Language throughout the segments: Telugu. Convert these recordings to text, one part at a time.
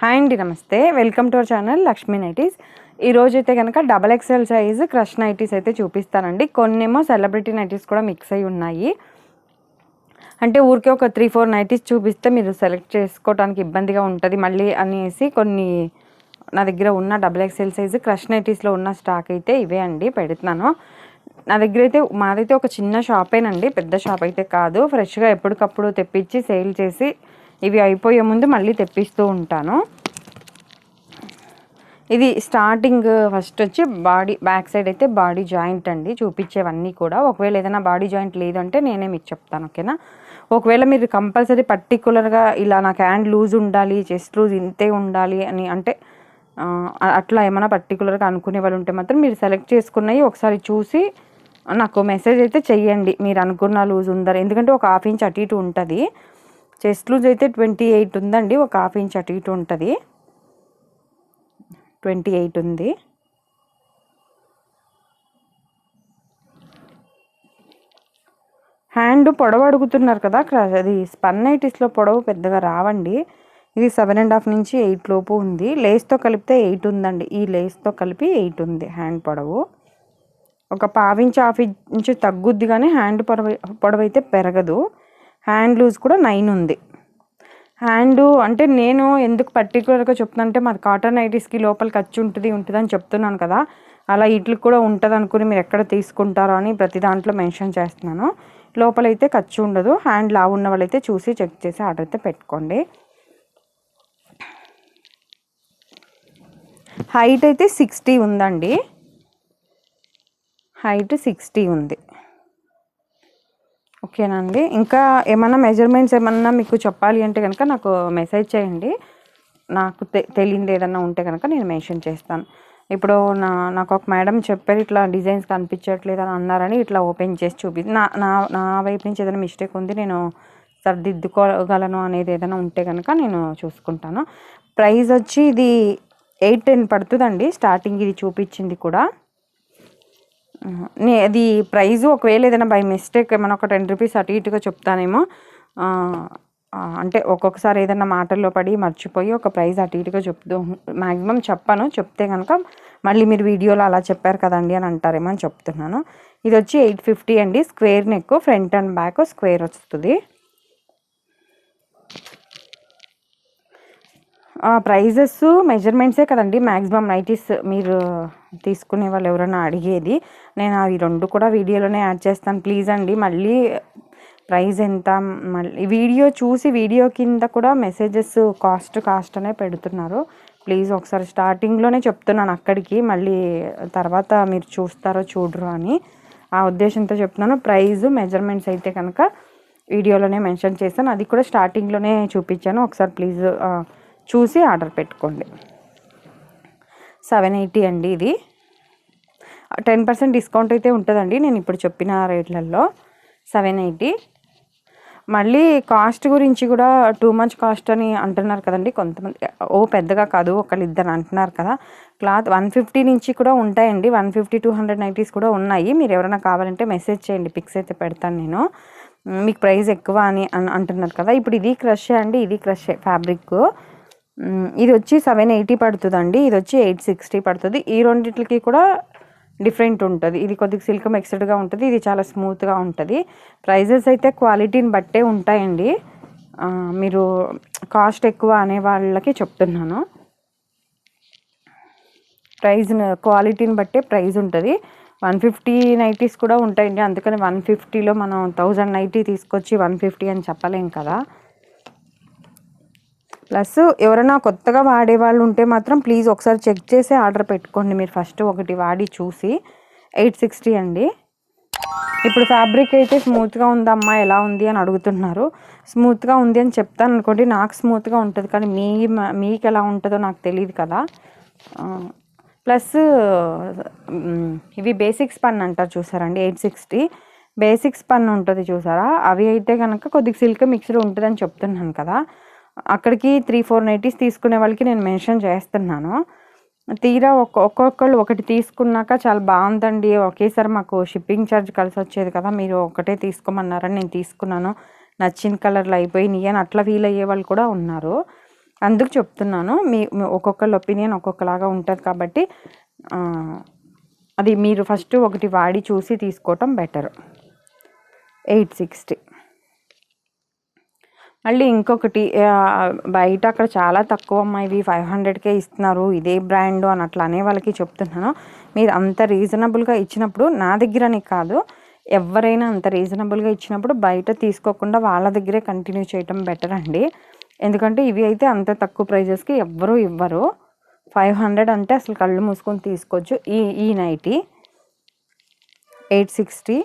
హాయ్ అండి, నమస్తే. Welcome to our channel Lakshmi nighties. ఈరోజు అయితే కనుక XXL సైజు క్రష్ నైటీస్ అయితే చూపిస్తానండి. కొన్నేమో సెలబ్రిటీ నైటీస్ కూడా మిక్స్ అయి ఉన్నాయి. అంటే ఊరికే ఒక 3-4 నైటీస్ చూపిస్తే మీరు సెలెక్ట్ చేసుకోవడానికి ఇబ్బందిగా ఉంటుంది మళ్ళీ అనేసి కొన్ని నా దగ్గర ఉన్న XXL సైజు క్రష్ నైటీస్లో ఉన్న స్టాక్ అయితే ఇవే అండి పెడుతున్నాను. నా దగ్గర అయితే మాదైతే ఒక చిన్న షాపేనండి, పెద్ద షాప్ అయితే కాదు. ఫ్రెష్గా ఎప్పటికప్పుడు తెప్పించి సేల్ చేసి ఇవి అయిపోయే ముందు మళ్ళీ తెప్పిస్తూ ఉంటాను. ఇది స్టార్టింగ్ ఫస్ట్ వచ్చి బాడీ బ్యాక్ సైడ్ అయితే బాడీ జాయింట్ అండి చూపించేవన్నీ కూడా. ఒకవేళ ఏదైనా బాడీ జాయింట్ లేదు అంటే నేనే మీకు చెప్తాను, ఓకేనా. ఒకవేళ మీరు కంపల్సరీ పర్టికులర్గా ఇలా నాకు హ్యాండ్ లూజ్ ఉండాలి, చెస్ట్ లూజ్ ఇంతే ఉండాలి అని అంటే అట్లా ఏమైనా పర్టికులర్గా అనుకునే వాళ్ళు ఉంటే మాత్రం మీరు సెలెక్ట్ చేసుకున్నవి ఒకసారి చూసి నాకు మెసేజ్ అయితే చెయ్యండి, మీరు అనుకున్న లూజ్ ఉందా. ఎందుకంటే ఒక 1/2 ఇంచ్ అటు ఇటు ఉంటుంది. చెస్ట్ లూజ్ అయితే 28 ఉందండి, ఒక 1/2 ఇంచ్ అటు ఇటు ఉంటుంది. 28 ఉంది. హ్యాండ్ పొడవు అడుగుతున్నారు కదా, అది స్పన్ నైటీస్లో పొడవు పెద్దగా రావండి. ఇది 7.5 నుంచి 8 లోపు ఉంది. లేస్తో కలిపితే 8 ఉందండి. ఈ లేస్తో కలిపి 8 ఉంది హ్యాండ్ పొడవు. ఒక 1/2 ఇంచ్ 1/2 ఇంచ్ తగ్గుద్ది కానీ హ్యాండ్ పొడవు అయితే పెరగదు. హ్యాండ్ లూజ్ కూడా 9 ఉంది. హ్యాండ్ అంటే నేను ఎందుకు పర్టికులర్గా చెప్తున్నానంటే మాది కాటన్ నైటీస్కి లోపల ఖర్చు ఉంటుంది అని చెప్తున్నాను కదా, అలా వీటికి కూడా ఉంటుంది అనుకుని మీరు ఎక్కడ తీసుకుంటారో అని ప్రతి దాంట్లో మెన్షన్ చేస్తున్నాను. లోపలైతే ఖర్చు ఉండదు. హ్యాండ్ లావు ఉన్న వాళ్ళైతే చూసి చెక్ చేసి ఆర్డర్ అయితే పెట్టుకోండి. హైట్ అయితే 60 ఉందండి, హైట్ 60 ఉంది, ఓకేనండి. ఇంకా ఏమన్నా మెజర్మెంట్స్ ఏమన్నా మీకు చెప్పాలి అంటే కనుక నాకు మెసేజ్ చేయండి. నాకు తెలియదు ఏదన్నా ఉంటే కనుక నేను మెన్షన్ చేస్తాను. ఇప్పుడు నాకు ఒక మేడం చెప్పారు, ఇట్లా డిజైన్స్ కనిపించట్లేదు అని అన్నారని ఇట్లా ఓపెన్ చేసి నా వైపు నుంచి ఏదైనా మిస్టేక్ ఉంది నేను సరిదిద్దుకోగలను అనేది ఏదైనా ఉంటే కనుక నేను చూసుకుంటాను. ప్రైస్ వచ్చి ఇది 810 పడుతుందండి స్టార్టింగ్. ఇది చూపించింది కూడా అది ప్రైజు. ఒకవేళ ఏదైనా బై మిస్టేక్ ఏమైనా ఒక 10 రూపీస్ అటు ఇటుగా చెప్తానేమో, అంటే ఒక్కొక్కసారి ఏదైనా మాటల్లో పడి మర్చిపోయి ఒక ప్రైజ్ అటు ఇటుగా మ్యాక్సిమం చెప్పాను. చెప్తే కనుక మళ్ళీ మీరు వీడియోలో అలా చెప్పారు కదండి అని అంటారేమో అని చెప్తున్నాను. ఇది వచ్చి 850 అండి. Square neck, front and back square వస్తుంది. ప్రైజెస్ మెజర్మెంట్సే కదండి మ్యాక్సిమం నైటీస్ మీరు తీసుకునే వాళ్ళు ఎవరైనా అడిగేది. నేను అవి 2 కూడా వీడియోలోనే యాడ్ చేస్తాను. ప్లీజ్ అండి, మళ్ళీ ప్రైస్ ఎంత మళ్ళీ వీడియో చూసి వీడియో కింద కూడా మెసేజెస్ కాస్ట్ అనే పెడుతున్నారు. ప్లీజ్ ఒకసారి స్టార్టింగ్లోనే చెప్తున్నాను, అక్కడికి మళ్ళీ తర్వాత మీరు చూస్తారో చూడరు అని ఆ ఉద్దేశంతో చెప్తున్నాను. ప్రైజు మెజర్మెంట్స్ అయితే కనుక వీడియోలోనే మెన్షన్ చేశాను, అది కూడా స్టార్టింగ్లోనే చూపించాను. ఒకసారి ప్లీజ్ చూసి ఆర్డర్ పెట్టుకోండి. 780 అండి. ఇది 10% డిస్కౌంట్ అయితే ఉంటుందండి నేను ఇప్పుడు చెప్పిన రేట్లలో. 780. మళ్ళీ కాస్ట్ గురించి కూడా టూ మచ్ కాస్ట్ అని అంటున్నారు కదండి కొంతమంది. పెద్దగా కాదు, ఒకళ్ళిద్దరు అంటున్నారు కదా. క్లాత్ 150 నుంచి కూడా ఉంటాయండి. 150-200 నైటీస్ కూడా ఉన్నాయి. మీరు ఎవరైనా కావాలంటే మెసేజ్ చేయండి, పిక్స్ అయితే పెడతాను నేను. మీకు ప్రైస్ ఎక్కువ అని అంటున్నారు కదా. ఇప్పుడు ఇది క్రష్ అండి, ఇది క్రష్ ఫ్యాబ్రిక్. ఇది వచ్చి 780 పడుతుందండి, ఇది వచ్చి 860 పడుతుంది. ఈ రెండింటికి కూడా డిఫరెంట్ ఉంటుంది. ఇది కొద్దిగా సిల్క్ మిక్స్డ్గా ఉంటుంది, ఇది చాలా స్మూత్గా ఉంటుంది. ప్రైజెస్ అయితే క్వాలిటీని బట్టే ఉంటాయండి. మీరు కాస్ట్ ఎక్కువ అనే వాళ్ళకి చెప్తున్నాను, ప్రైజ్ క్వాలిటీని బట్టే ప్రైజ్ ఉంటుంది. 150 నైటీస్ కూడా ఉంటాయండి, అందుకని 150లో మనం 1000 నైటీ తీసుకొచ్చి 150 అని చెప్పలేం కదా. ప్లస్ ఎవరైనా కొత్తగా వాడే వాళ్ళు ఉంటే మాత్రం ప్లీజ్ ఒకసారి చెక్ చేసి ఆర్డర్ పెట్టుకోండి. మీరు ఫస్ట్ ఒకటి వాడి చూసి. 860 అండి. ఇప్పుడు ఫ్యాబ్రిక్ అయితే స్మూత్గా ఉందమ్మా ఎలా ఉంది అని అడుగుతున్నారు. స్మూత్గా ఉంది అని చెప్తాను అనుకోండి, నాకు స్మూత్గా ఉంటుంది కానీ మీకు ఎలా ఉంటుందో నాకు తెలియదు కదా. ప్లస్ ఇవి బేసిక్ స్పన్ అంటారు చూసారండి, 860 బేసిక్ స్పన్ ఉంటుంది చూసారా. అవి అయితే కనుక కొద్దిగా సిల్క్ మిక్స్డ్ ఉంటుందని చెప్తున్నాను కదా. అక్కడికి 3-4 నైటీస్ తీసుకునే వాళ్ళకి నేను మెన్షన్ చేస్తున్నాను. తీరా ఒక్కొక్కళ్ళు ఒకటి తీసుకున్నాక చాలా బాగుందండి, ఒకేసారి మాకు షిప్పింగ్ ఛార్జ్ కలిసి వచ్చేది కదా, మీరు ఒకటే తీసుకోమన్నారని నేను తీసుకున్నాను, నచ్చిన కలర్లు అయిపోయినాయి అని అట్లా ఫీల్ అయ్యే వాళ్ళు కూడా ఉన్నారు. అందుకు చెప్తున్నాను. ఒక్కొక్కళ్ళ ఒపీనియన్ ఒక్కొక్కలాగా ఉంటుంది కాబట్టి అది మీరు ఫస్ట్ ఒకటి వాడి చూసి తీసుకోవటం బెటర్. 860. మళ్ళీ ఇంకొకటి బయట అక్కడ చాలా తక్కువ అమ్మా, ఇవి 500కే ఇస్తున్నారు, ఇదే బ్రాండ్ అని అట్లా అనే వాళ్ళకి చెప్తున్నాను. మీరు అంత రీజనబుల్గా ఇచ్చినప్పుడు, నా దగ్గరని కాదు ఎవరైనా అంత రీజనబుల్గా ఇచ్చినప్పుడు బయట తీసుకోకుండా వాళ్ళ దగ్గరే కంటిన్యూ చేయటం బెటర్ అండి. ఎందుకంటే ఇవి అయితే అంత తక్కువ ప్రైజెస్కి ఎవ్వరూ ఇవ్వరు. 500 అంటే అసలు కళ్ళు మూసుకొని తీసుకోవచ్చు. ఈ నైటీ 860.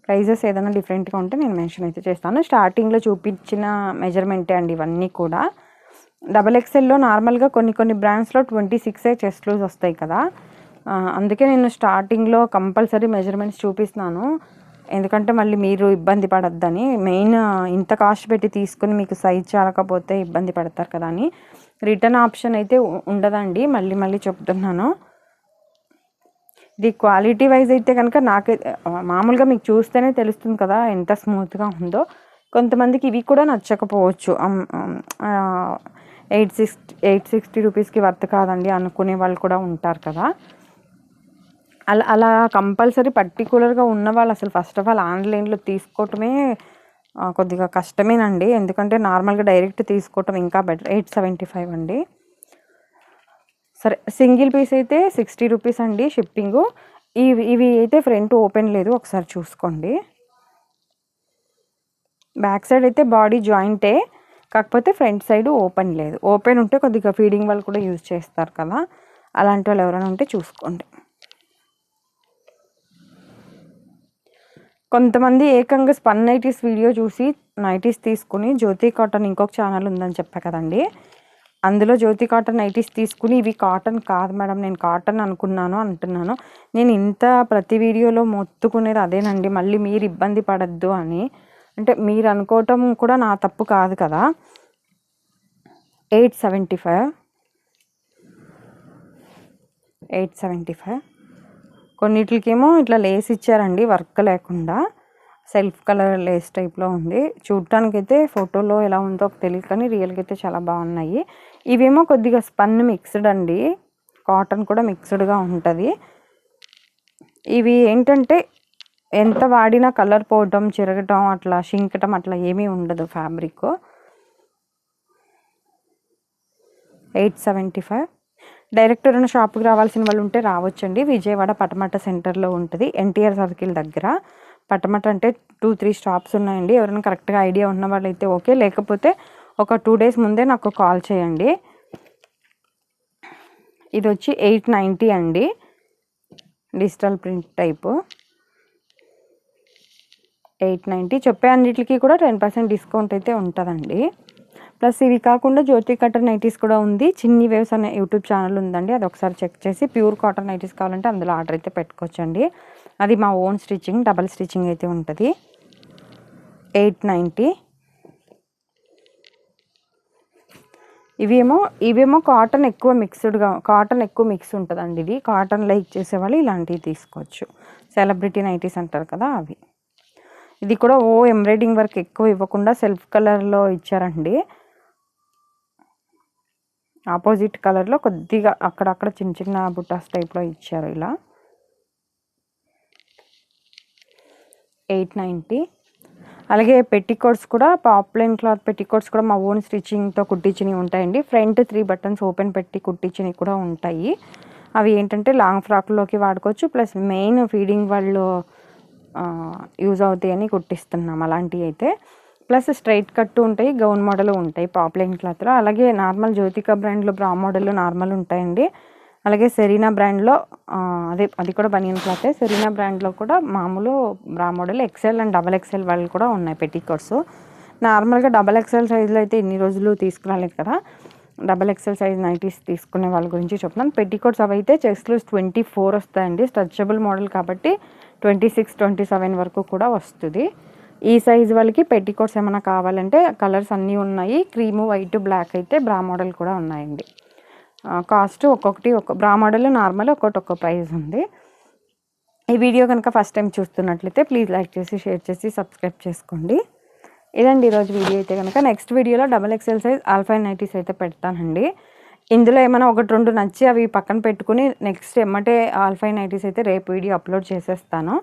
ప్రైజెస్ ఏదైనా డిఫరెంట్గా ఉంటే నేను మెన్షన్ అయితే చేస్తాను. స్టార్టింగ్లో చూపించిన మెజర్మెంటే అండి ఇవన్నీ కూడా. XXLలో నార్మల్గా కొన్ని బ్రాండ్స్లో 26 చెస్ట్ లూజ్ వస్తాయి కదా, అందుకే నేను స్టార్టింగ్లో కంపల్సరీ మెజర్మెంట్స్ చూపిస్తున్నాను. ఎందుకంటే మళ్ళీ మీరు ఇబ్బంది పడద్దని. మెయిన్ ఇంత కాస్ట్ పెట్టి తీసుకుని మీకు సైజ్ చాలకపోతే ఇబ్బంది పడతారు కదా అని. రిటర్న్ ఆప్షన్ అయితే ఉండదండి, మళ్ళీ చెప్తున్నాను. ఇది క్వాలిటీ వైజ్ అయితే కనుక నాకైతే మామూలుగా మీకు చూస్తేనే తెలుస్తుంది కదా ఎంత స్మూత్గా ఉందో. కొంతమందికి ఇవి కూడా నచ్చకపోవచ్చు. 860 రూపీస్కి వర్త్ కాదండి అనుకునే వాళ్ళు కూడా ఉంటారు కదా. అలా కంపల్సరీ పర్టికులర్గా ఉన్న వాళ్ళు అసలు ఫస్ట్ ఆఫ్ ఆల్ ఆన్లైన్లో తీసుకోవటమే కొద్దిగా కష్టమేనండి. ఎందుకంటే నార్మల్గా డైరెక్ట్ తీసుకోవటం ఇంకా బెటర్. 875 అండి. సరే, సింగిల్ పీస్ అయితే 60 రూపీస్ అండి షిప్పింగు. ఇవి అయితే ఫ్రంట్ ఓపెన్ లేదు, ఒకసారి చూసుకోండి. బ్యాక్ సైడ్ అయితే బాడీ జాయింటే, కాకపోతే ఫ్రంట్ సైడ్ ఓపెన్ లేదు. ఓపెన్ ఉంటే కొద్దిగా ఫీడింగ్ వాళ్ళు కూడా యూజ్ చేస్తారు కదా, అలాంటి వాళ్ళు ఎవరైనా ఉంటే చూసుకోండి. కొంతమంది ఏకంగా స్పన్ నైటీస్ వీడియో చూసి నైటీస్ తీసుకుని జ్యోతి కాటన్ ఇంకొక ఛానల్ ఉందని చెప్పా కదండి, అందులో జ్యోతి కాటన్ నైటీస్ తీసుకుని ఇవి కాటన్ కాదు మేడం, నేను కాటన్ అనుకున్నాను అంటున్నాను. నేను ఇంత ప్రతి వీడియోలో మొత్తుకునేది అదేనండి, మళ్ళీ మీరు ఇబ్బంది పడద్దు అని. అంటే మీరు అనుకోవటం కూడా నా తప్పు కాదు కదా. 875. కొన్నిటికేమో ఇట్లా లేస్ ఇచ్చారండి, వర్క్ లేకుండా సెల్ఫ్ కలర్ లేస్ టైప్లో ఉంది. చూడటానికైతే ఫోటోలో ఎలా ఉందో తెలియదు కానీ రియల్గా అయితే చాలా బాగున్నాయి. ఇవేమో కొద్దిగా స్పన్ మిక్స్డ్ అండి, కాటన్ కూడా మిక్స్డ్గా ఉంటుంది. ఇవి ఏంటంటే ఎంత వాడినా కలర్ పోవటం, చిరగటం, అట్లా షింకటం అట్లా ఏమీ ఉండదు ఫ్యాబ్రిక్. 875. డైరెక్ట్ ఎవరైనా షాప్కి రావాల్సిన వాళ్ళు ఉంటే రావచ్చండి. విజయవాడ పటమట సెంటర్లో ఉంటుంది, ఎన్టీఆర్ సర్కిల్ దగ్గర. పటమట అంటే 2-3 స్టాప్స్ ఉన్నాయండి. ఎవరైనా కరెక్ట్గా ఐడియా ఉన్న వాళ్ళు అయితే ఓకే, లేకపోతే ఒక 2 డేస్ ముందే నాకు కాల్ చేయండి. ఇది వచ్చి 890 అండి, డిజిటల్ ప్రింట్ టైపు. 890 చెప్పే అన్నిటికీ కూడా 10% డిస్కౌంట్ అయితే ఉంటుందండి. ప్లస్ ఇవి కాకుండా జ్యోతి కాటన్ నైటీస్ కూడా ఉంది. చిన్ని వేవ్స్ అనే యూట్యూబ్ ఛానల్ ఉందండి, అది ఒకసారి చెక్ చేసి ప్యూర్ కాటన్ నైటీస్ కావాలంటే అందులో ఆర్డర్ అయితే పెట్టుకోవచ్చండి. అది మా ఓన్ స్టిచ్చింగ్, డబల్ స్టిచ్చింగ్ అయితే ఉంటుంది. 890. ఇవేమో కాటన్ ఎక్కువ మిక్స్ ఉంటుందండి. ఇది కాటన్ లైక్ చేసేవాళ్ళు ఇలాంటివి తీసుకోవచ్చు. సెలబ్రిటీ నైటీస్ అంటారు కదా అవి. ఇది కూడా ఎంబ్రాయిడింగ్ వర్క్ ఎక్కువ ఇవ్వకుండా సెల్ఫ్ కలర్లో ఇచ్చారండి. ఆపోజిట్ కలర్లో కొద్దిగా అక్కడక్కడ చిన్న బుటాస్ టైప్లో ఇచ్చారు ఇలా. 890. అలాగే పెట్టికోట్స్ కూడా, పాప్లైన్ క్లాత్ పెట్టికోట్స్ కూడా మా ఓన్ స్టిచ్చింగ్తో కుట్టించినవి ఉంటాయండి. ఫ్రంట్ 3 బటన్స్ ఓపెన్ పెట్టి కుట్టించినవి కూడా ఉంటాయి. అవి ఏంటంటే లాంగ్ ఫ్రాక్లోకి వాడుకోవచ్చు, ప్లస్ మెయిన్ ఫీడింగ్ వాళ్ళు యూజ్ అవుతాయని కుట్టిస్తున్నాం అలాంటివి అయితే. ప్లస్ స్ట్రైట్ కట్టు ఉంటాయి, గౌన్ మోడల్ ఉంటాయి పాప్లైన్ క్లాత్లో. అలాగే నార్మల్ జ్యోతిక బ్రాండ్లో బ్రా మోడల్ నార్మల్ ఉంటాయండి. అలాగే సెరీనా బ్రాండ్లో అది కూడా బనియన్ క్లాతే. సెరీనా బ్రాండ్లో కూడా మామూలు బ్రా మోడల్ XL అండ్ XXL వాళ్ళు కూడా ఉన్నాయి పెట్టికోట్స్. నార్మల్గా XXL సైజులో అయితే ఇన్ని రోజులు తీసుకురాలేదు కదా, XXL సైజ్ నైటీస్ తీసుకునే వాళ్ళ గురించి చెప్తున్నాను. పెట్టికోట్స్ అవి అయితే చెస్ట్ లూజ్ 24 వస్తాయండి, స్ట్రెచబుల్ మోడల్ కాబట్టి 26-27 వరకు కూడా వస్తుంది. ఈ సైజు వాళ్ళకి పెట్టికోట్స్ ఏమైనా కావాలంటే కలర్స్ అన్నీ ఉన్నాయి. క్రీము, వైట్, బ్లాక్ అయితే బ్రా మోడల్ కూడా ఉన్నాయండి. కాస్ట్ ఒక్కొక్కటి బ్రా మోడల్ నార్మల్ ఒక్కొక్క ప్రైస్ ఉంది. ఈ వీడియో కనుక ఫస్ట్ టైం చూస్తున్నట్లయితే ప్లీజ్ లైక్ చేసి, షేర్ చేసి, సబ్స్క్రైబ్ చేసుకోండి. ఇదండి ఈరోజు వీడియో అయితే కనుక. నెక్స్ట్ వీడియోలో XXL సైజ్ ఆల్ఫైన్ నైటీస్ అయితే పెడతానండి. ఇందులో ఏమైనా 1, 2 నచ్చి అవి పక్కన పెట్టుకుని నెక్స్ట్ ఎమ్మటే ఆల్ఫైన్ నైటీస్ అయితే రేపు వీడియో అప్లోడ్ చేసేస్తాను.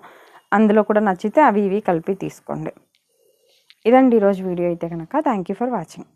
అందులో కూడా నచ్చితే అవి ఇవి కలిపి తీసుకోండి. ఇదండి ఈరోజు వీడియో అయితే కనుక. Thank you for watching.